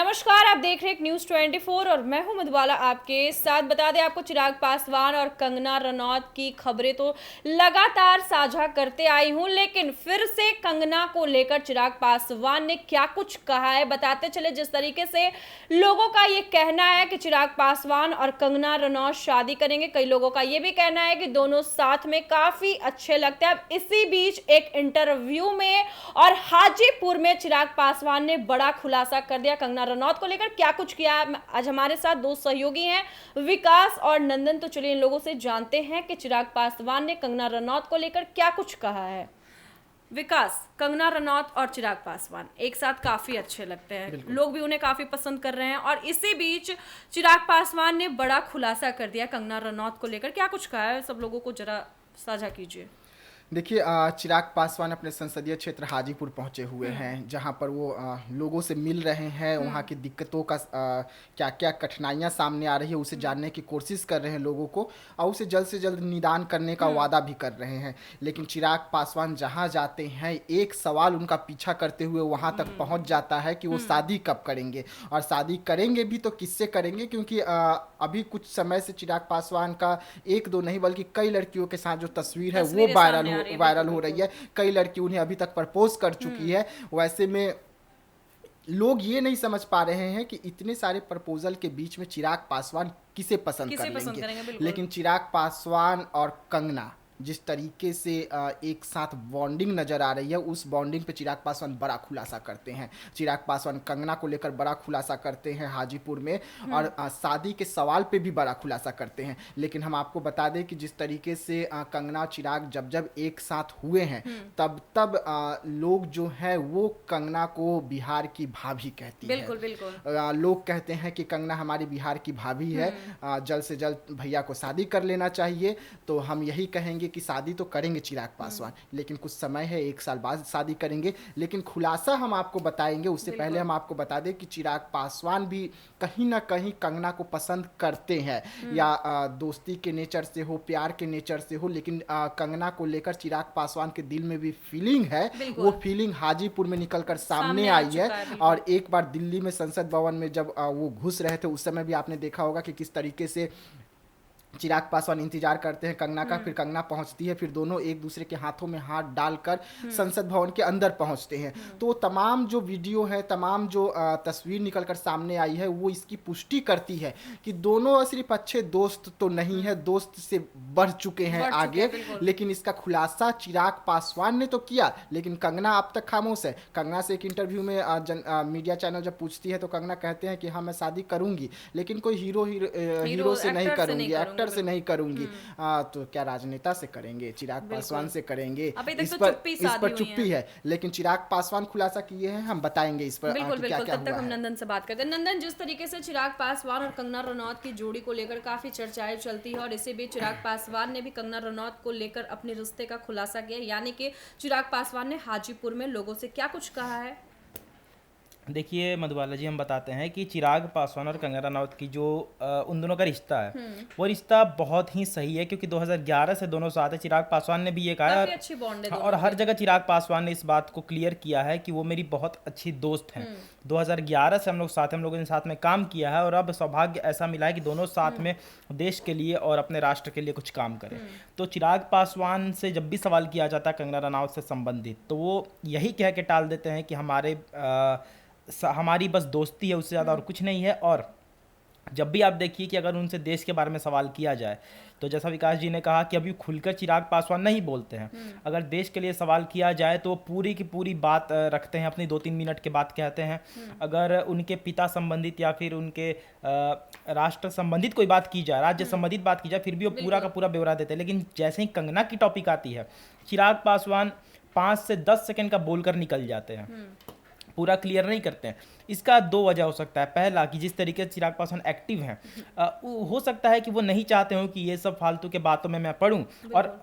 नमस्कार, आप देख रहे हैं न्यूज़ 24 और मैं हूं मधुबाला आपके साथ। बता दें आपको, चिराग पासवान और कंगना रनौत की खबरें तो लगातार साझा करते आई हूं, लेकिन फिर से कंगना को लेकर चिराग पासवान ने क्या कुछ कहा है बताते चले। जिस तरीके से लोगों का ये कहना है कि चिराग पासवान और कंगना रनौत शादी करेंगे, कई लोगों का ये भी कहना है कि दोनों साथ में काफ़ी अच्छे लगते हैं। अब इसी बीच एक इंटरव्यू में और हाजीपुर में चिराग पासवान ने बड़ा खुलासा कर दिया कंगना रनौत को लेकर। क्या कुछ किया, आज हमारे साथ दो सहयोगी हैं, विकास और नंदन। तो चलिए इन लोगों से जानते हैं कि चिराग पासवान ने कंगना रनौत को लेकर क्या कुछ कहा है। विकास, कंगना रनौत और चिराग पासवान एक साथ काफी अच्छे लगते हैं, लोग भी उन्हें काफी पसंद कर रहे हैं, और इसी बीच चिराग पासवान ने बड़ा खुलासा कर दिया कंगना रनौत को लेकर। क्या कुछ कहा है, सब लोगों को जरा साझा कीजिए। देखिए, चिराग पासवान अपने संसदीय क्षेत्र हाजीपुर पहुंचे हुए हैं, जहां पर वो लोगों से मिल रहे हैं। वहां की दिक्कतों का क्या क्या कठिनाइयां सामने आ रही है उसे जानने की कोशिश कर रहे हैं लोगों को, और उसे जल्द से जल्द निदान करने का वादा भी कर रहे हैं। लेकिन चिराग पासवान जहां जाते हैं, एक सवाल उनका पीछा करते हुए वहां तक पहुंच जाता है कि वो शादी कब करेंगे, और शादी करेंगे भी तो किससे करेंगे, क्योंकि अभी कुछ समय से चिराग पासवान का एक दो नहीं बल्कि कई लड़कियों के साथ जो तस्वीर है वो वायरल हो रही है। कई लड़की उन्हें अभी तक प्रपोज कर चुकी है। वैसे में लोग ये नहीं समझ पा रहे हैं कि इतने सारे प्रपोजल के बीच में चिराग पासवान किसे पसंद कर लेंगे। लेकिन चिराग पासवान और कंगना जिस तरीके से एक साथ बॉन्डिंग नजर आ रही है, उस बॉन्डिंग पे चिराग पासवान बड़ा खुलासा करते हैं। चिराग पासवान कंगना को लेकर बड़ा खुलासा करते हैं हाजीपुर में, और शादी के सवाल पे भी बड़ा खुलासा करते हैं। लेकिन हम आपको बता दें कि जिस तरीके से कंगना और चिराग जब जब एक साथ हुए हैं, तब तब लोग जो है वो कंगना को बिहार की भाभी कहती है। बिल्कुल। लोग कहते हैं कि कंगना हमारी बिहार की भाभी है, जल्द से जल्द भैया को शादी कर लेना चाहिए। तो हम यही कहेंगे कि शादी तो करेंगे चिराग पासवान, लेकिन कुछ समय है, 1 साल बाद शादी करेंगे। लेकिन खुलासा हम आपको बताएंगे, उससे पहले हम आपको बता दें कि चिराग पासवान भी कहीं ना कहीं कंगना को पसंद करते हैं, या दोस्ती के नेचर से हो, प्यार के नेचर से हो, लेकिन कंगना को लेकर चिराग पासवान के दिल में भी फीलिंग है। वो फीलिंग हाजीपुर में निकलकर सामने आई है। और एक बार दिल्ली में संसद भवन में जब वो घुस रहे थे, उस समय भी आपने देखा होगा कि किस तरीके से चिराग पासवान इंतजार करते हैं कंगना का, फिर कंगना पहुंचती है, फिर दोनों एक दूसरे के हाथों में हाथ डालकर संसद भवन के अंदर पहुंचते हैं। तो तमाम जो वीडियो है, तमाम जो तस्वीर निकलकर सामने आई है, वो इसकी पुष्टि करती है कि दोनों सिर्फ अच्छे दोस्त तो नहीं है, दोस्त से बढ़ चुके हैं आगे। लेकिन इसका खुलासा चिराग पासवान ने तो किया, लेकिन कंगना अब तक खामोश है। कंगना से एक इंटरव्यू में मीडिया चैनल जब पूछती है तो कंगना कहते हैं कि हाँ मैं शादी करूंगी, लेकिन कोई हीरो से नहीं करूंगी, से नहीं करूंगी। तो क्या राजनेता से करेंगे, चिराग पासवान से करेंगे? इस पर चुप्पी है। लेकिन चिराग पासवान खुलासा किए हैं, हम बताएंगे इस पर बिल्कुल। क्या क्या तब तक हम नंदन से बात करते हैं। नंदन, जिस तरीके से चिराग पासवान और कंगना रनौत की जोड़ी को लेकर काफी चर्चाएं चलती है, और इसी बीच चिराग पासवान ने भी कंगना रनौत को लेकर अपने रिश्ते का खुलासा किया, यानी कि चिराग पासवान ने हाजीपुर में लोगों से क्या कुछ कहा है। देखिए मधुबाला जी, हम बताते हैं कि चिराग पासवान और कंगना रनौत की जो उन दोनों का रिश्ता है, वो रिश्ता बहुत ही सही है, क्योंकि 2011 से दोनों साथ है। चिराग पासवान ने भी ये कहा है, अच्छी बॉन्ड है और हर जगह चिराग पासवान ने इस बात को क्लियर किया है कि वो मेरी बहुत अच्छी दोस्त हैं। 2011 से हम लोग साथ हैं, हम लोगों ने साथ में काम किया है, और अब सौभाग्य ऐसा मिला है कि दोनों साथ में देश के लिए और अपने राष्ट्र के लिए कुछ काम करें। तो चिराग पासवान से जब भी सवाल किया जाता है कंगना रनौत से संबंधित, तो वो यही कह के टाल देते हैं कि हमारी बस दोस्ती है, उससे ज़्यादा और कुछ नहीं है। और जब भी आप देखिए कि अगर उनसे देश के बारे में सवाल किया जाए, तो जैसा विकास जी ने कहा कि अभी खुलकर चिराग पासवान नहीं बोलते हैं। अगर देश के लिए सवाल किया जाए तो पूरी की पूरी बात रखते हैं, अपनी 2-3 मिनट के बात कहते हैं। अगर उनके पिता संबंधित या फिर उनके राष्ट्र संबंधित कोई बात की जाए, राज्य संबंधित बात की जाए, फिर भी वो पूरा का पूरा ब्यौरा देते हैं। लेकिन जैसे ही कंगना की टॉपिक आती है, चिराग पासवान 5 से 10 सेकंड का बोलकर निकल जाते हैं, पूरा क्लियर नहीं करते हैं। इसका 2 वजह हो सकता है। पहला कि जिस तरीके से चिराग पासवान एक्टिव हैं, हो सकता है कि वो नहीं चाहते हो कि ये सब फालतू के बातों में मैं पढ़ूं और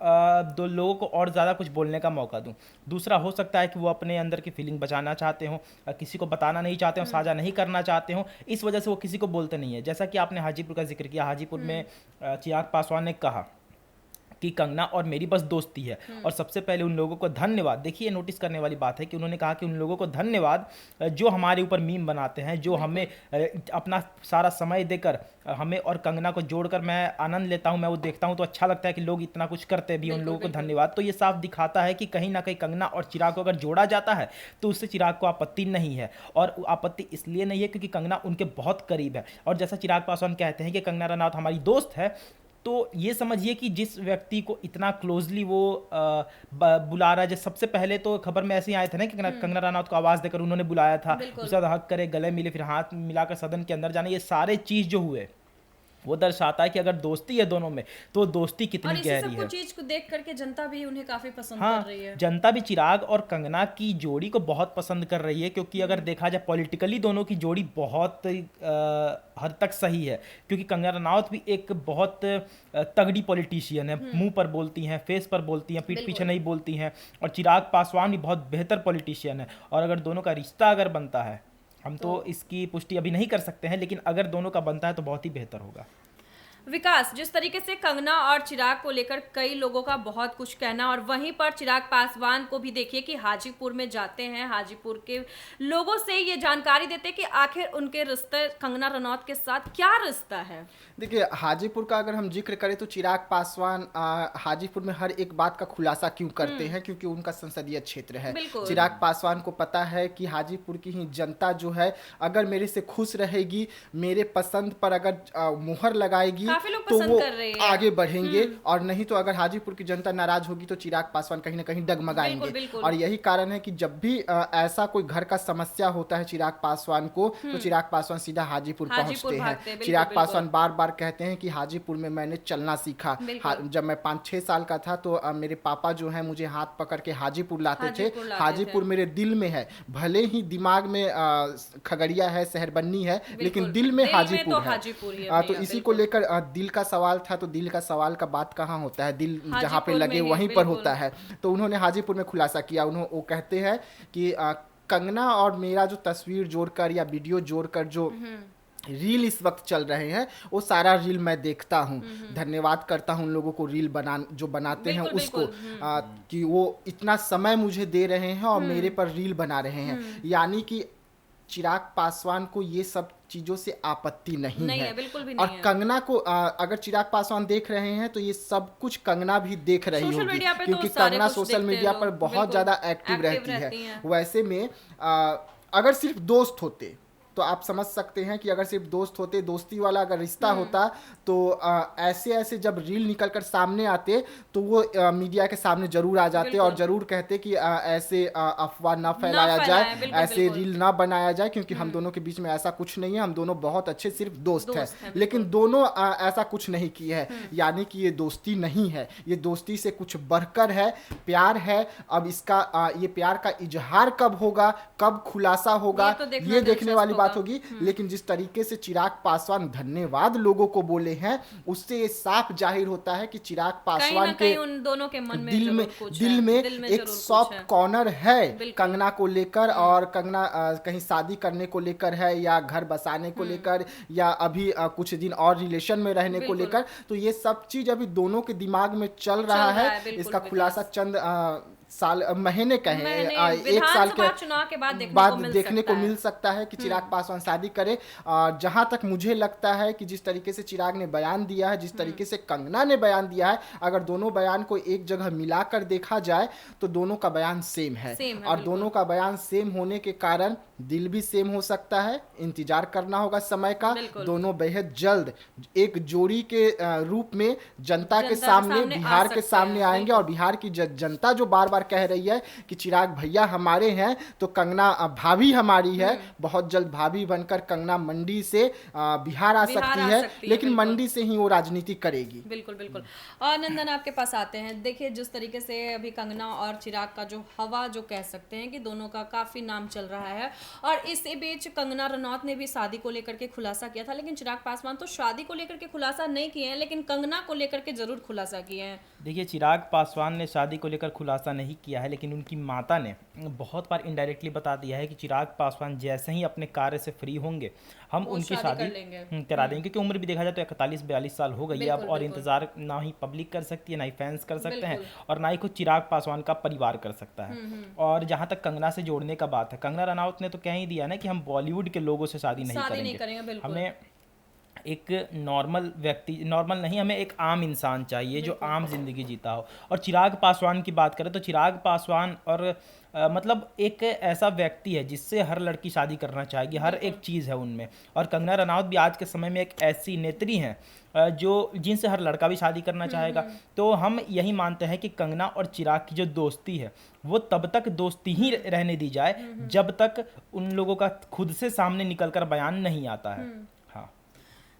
दो लोगों को और ज़्यादा कुछ बोलने का मौका दूं। दूसरा हो सकता है कि वो अपने अंदर की फीलिंग बचाना चाहते हो, किसी को बताना नहीं चाहते हो, साझा नहीं करना चाहते हो, इस वजह से वो किसी को बोलते नहीं है। जैसा कि आपने हाजीपुर का जिक्र किया, हाजीपुर में चिराग पासवान ने कहा कि कंगना और मेरी बस दोस्ती है। और सबसे पहले उन लोगों को धन्यवाद, देखिए नोटिस करने वाली बात है कि उन्होंने कहा कि उन लोगों को धन्यवाद जो हमारे ऊपर मीम बनाते हैं, जो हमें अपना सारा समय देकर हमें और कंगना को जोड़कर मैं आनंद लेता हूं, मैं वो देखता हूं तो अच्छा लगता है कि लोग इतना कुछ करते भी, उन लोगों को धन्यवाद। तो ये साफ दिखाता है कि कहीं ना कहीं कंगना और चिराग को अगर जोड़ा जाता है तो उससे चिराग को आपत्ति नहीं है, और आपत्ति इसलिए नहीं है क्योंकि कंगना उनके बहुत करीब है। और जैसा चिराग पासवान कहते हैं कि कंगना रनौत हमारी दोस्त है, तो ये समझिए कि जिस व्यक्ति को इतना क्लोजली वो बुला रहा है, जैसे सबसे पहले तो खबर में ऐसे ही आए थे ना कि कंगना रनौत को आवाज़ देकर उन्होंने बुलाया था, उसके बाद हक करे, गले मिले, फिर हाथ मिलाकर सदन के अंदर जाने, ये सारे चीज़ जो हुए वो दर्शाता है कि अगर दोस्ती है दोनों में तो दोस्ती कितनी गहरी है। चीज को देख करके जनता भी उन्हें काफी पसंद हाँ, कर रही है। जनता भी चिराग और कंगना की जोड़ी को बहुत पसंद कर रही है, क्योंकि अगर देखा जाए पॉलिटिकली दोनों की जोड़ी बहुत हद तक सही है, क्योंकि कंगना रनौत भी एक बहुत तगड़ी पॉलिटिशियन है, मुंह पर बोलती हैं, फेस पर बोलती हैं, पीठ पीछे नहीं बोलती हैं। और चिराग पासवान भी बहुत बेहतर पॉलिटिशियन है, और अगर दोनों का रिश्ता अगर बनता है, हम तो इसकी पुष्टि अभी नहीं कर सकते हैं, लेकिन अगर दोनों का बनता है तो बहुत ही बेहतर होगा। विकास, जिस तरीके से कंगना और चिराग को लेकर कई लोगों का बहुत कुछ कहना, और वहीं पर चिराग पासवान को भी देखिए कि हाजीपुर में जाते हैं, हाजीपुर के लोगों से ये जानकारी देते हैं कि आखिर उनके रिश्ते कंगना रनौत के साथ क्या रिश्ता है। देखिए, हाजीपुर का अगर हम जिक्र करें तो चिराग पासवान हाजीपुर में हर एक बात का खुलासा क्यों करते हैं, क्योंकि उनका संसदीय क्षेत्र है। चिराग पासवान को पता है कि हाजीपुर की ही जनता जो है अगर मेरे से खुश रहेगी, मेरे पसंद पर अगर मुहर लगाएगी तो वो आगे बढ़ेंगे, और नहीं तो अगर हाजीपुर की जनता नाराज होगी तो चिराग पासवान कहीं ना कहीं डगमगाएंगे। और यही कारण है कि जब भी ऐसा कोई घर का समस्या होता है चिराग पासवान को, तो चिराग पासवान सीधा हाजीपुर पहुंचते हैं। चिराग पासवान बार बार कहते हैं कि हाजीपुर में मैंने चलना सीखा। जब मैं 5-6 साल का था तो मेरे पापा जो है मुझे हाथ पकड़ के हाजीपुर लाते थे। हाजीपुर मेरे दिल में है, भले ही दिमाग में खगड़िया है, शहरबन्नी है, लेकिन दिल में हाजीपुर है। तो इसी को लेकर दिल का सवाल था, तो दिल का सवाल का बात कहाँ होता है, दिल जहाँ पे लगे वहीं पर होता है। तो उन्होंने हाजीपुर में खुलासा किया। वो कहते हैं कि कंगना और मेरा जो तस्वीर जोड़कर या वीडियो जोड़कर जो रील इस वक्त चल रहे हैं, वो सारा रील मैं देखता हूँ। धन्यवाद करता हूँ उन लोगों को, रील जो बनाते हैं उसको, कि वो इतना समय मुझे दे रहे हैं और मेरे पर रील बना रहे हैं। यानी कि चिराग पासवान को ये सब चीजों से आपत्ति नहीं है। बिल्कुल भी और नहीं है। कंगना को अगर चिराग पासवान देख रहे हैं तो ये सब कुछ कंगना भी देख रही होगी, क्योंकि कंगना सोशल मीडिया पर बहुत ज्यादा एक्टिव रहती है। वैसे में अगर सिर्फ दोस्त होते तो आप समझ सकते हैं कि अगर सिर्फ दोस्त होते, दोस्ती वाला अगर रिश्ता होता, तो ऐसे ऐसे जब रील निकलकर सामने आते तो वो मीडिया के सामने जरूर आ जाते और जरूर कहते कि ऐसे अफवाह ना फैलाया जाए, ऐसे रील ना बनाया जाए, क्योंकि हम दोनों के बीच में ऐसा कुछ नहीं है, हम दोनों बहुत अच्छे सिर्फ दोस्त हैं। लेकिन दोनों ऐसा कुछ नहीं किए हैं, यानी कि ये दोस्ती नहीं है, ये दोस्ती से कुछ बढ़कर है, प्यार है। अब इसका ये प्यार का इजहार कब होगा, कब खुलासा होगा, ये देखने वाली बात होगी। लेकिन जिस तरीके से चिराग पासवान धन्यवाद लोगों को बोले हैं, उससे साफ जाहिर होता है कि चिराग पासवान के उन दोनों के मन में दिल में एक सॉफ्ट कॉर्नर है कंगना को लेकर, और कंगना कहीं शादी करने को लेकर है, या घर बसाने को लेकर, या अभी कुछ दिन और रिलेशन में रहने को लेकर। तो ये सब चीज अभी दोनों के दिमाग में चल रहा है। इसका खुलासा चंद महीने कहें, 1 साल के चुनाव के बाद देखने को मिल सकता है कि चिराग पासवान शादी करे। जहां तक मुझे लगता है कि जिस तरीके से चिराग ने बयान दिया है, जिस तरीके से कंगना ने बयान दिया है, अगर दोनों बयान को एक जगह मिलाकर देखा जाए तो दोनों का बयान सेम है। और दोनों का बयान सेम होने के कारण दिल भी सेम हो सकता है। इंतजार करना होगा समय का। दोनों बेहद जल्द एक जोड़ी के रूप में जनता के सामने, बिहार के सामने आएंगे। और बिहार की जनता जो बार बार कह रही है कि चिराग भैया हमारे हैं, तो कंगना भाभी हमारी है। बहुत जल्द भाभी बनकर कंगना मंडी से बिहार आ सकती है, लेकिन मंडी से ही वो राजनीति करेगी। बिल्कुल बिल्कुल। और नंदन, आपके पास आते हैं। देखिए, जिस तरीके से अभी कंगना और चिराग का जो हवा जो कह सकते हैं कि दोनों का काफी नाम चल रहा है, और इस बीच कंगना रनौत ने भी शादी को लेकर के खुलासा किया था, लेकिन चिराग पासवान तो शादी को लेकर के खुलासा नहीं किए हैं, लेकिन कंगना को लेकर के जरूर खुलासा किए हैं। देखिए, चिराग पासवान ने शादी को लेकर खुलासा नहीं किया है, लेकिन उनकी माता ने बहुत बार इनडायरेक्टली बता दिया है कि चिराग पासवान जैसे ही अपने कार्य से फ्री होंगे, हम वो उनकी शादी शादी कर लेंगे। करा देंगे, क्योंकि उम्र भी देखा जाए तो 41-42 साल हो गई है अब, बिल्कुल, और बिल्कुल। इंतजार ना ही पब्लिक कर सकती है, ना ही फैंस कर सकते हैं, बिल्कुल। और ना ही खुद चिराग पासवान का परिवार कर सकता है। और जहाँ तक कंगना से जोड़ने का बात है, कंगना रनावत ने तो कह ही दिया ना कि हम बॉलीवुड के लोगों से शादी नहीं शादी नहीं करेंगे, करेंगे, बिल्कुल। हमें एक नॉर्मल व्यक्ति, नॉर्मल नहीं, हमें एक आम इंसान चाहिए जो आम जिंदगी जीता हो। और चिराग पासवान की बात करें तो चिराग पासवान और मतलब एक ऐसा व्यक्ति है जिससे हर लड़की शादी करना चाहेगी, हर एक चीज़ है उनमें। और कंगना रनावत भी आज के समय में एक ऐसी नेत्री हैं जो जिनसे हर लड़का भी शादी करना चाहेगा। तो हम यही मानते हैं कि कंगना और चिराग की जो दोस्ती है वो तब तक दोस्ती ही रहने दी जाए जब तक उन लोगों का खुद से सामने निकलकर बयान नहीं आता है। हाँ,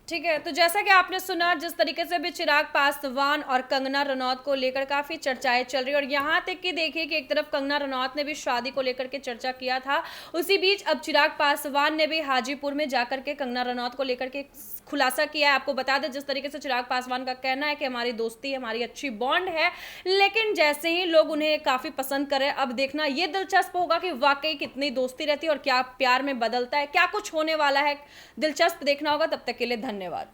ठीक है, तो जैसा कि आपने सुना, जिस तरीके से भी चिराग पासवान और कंगना रनौत को लेकर काफी चर्चाएं चल रही है, और यहाँ तक कि देखिए कि एक तरफ कंगना रनौत ने भी शादी को लेकर के चर्चा किया था, उसी बीच अब चिराग पासवान ने भी हाजीपुर में जाकर के कंगना रनौत को लेकर के खुलासा किया है। आपको बता दें, जिस तरीके से चिराग पासवान का कहना है कि हमारी दोस्ती है, हमारी अच्छी बॉन्ड है, लेकिन जैसे ही लोग उन्हें काफी पसंद करें, अब देखना ये दिलचस्प होगा कि वाकई कितनी दोस्ती रहती है और क्या प्यार में बदलता है, क्या कुछ होने वाला है, दिलचस्प देखना होगा। तब तक के लिए धन्यवाद।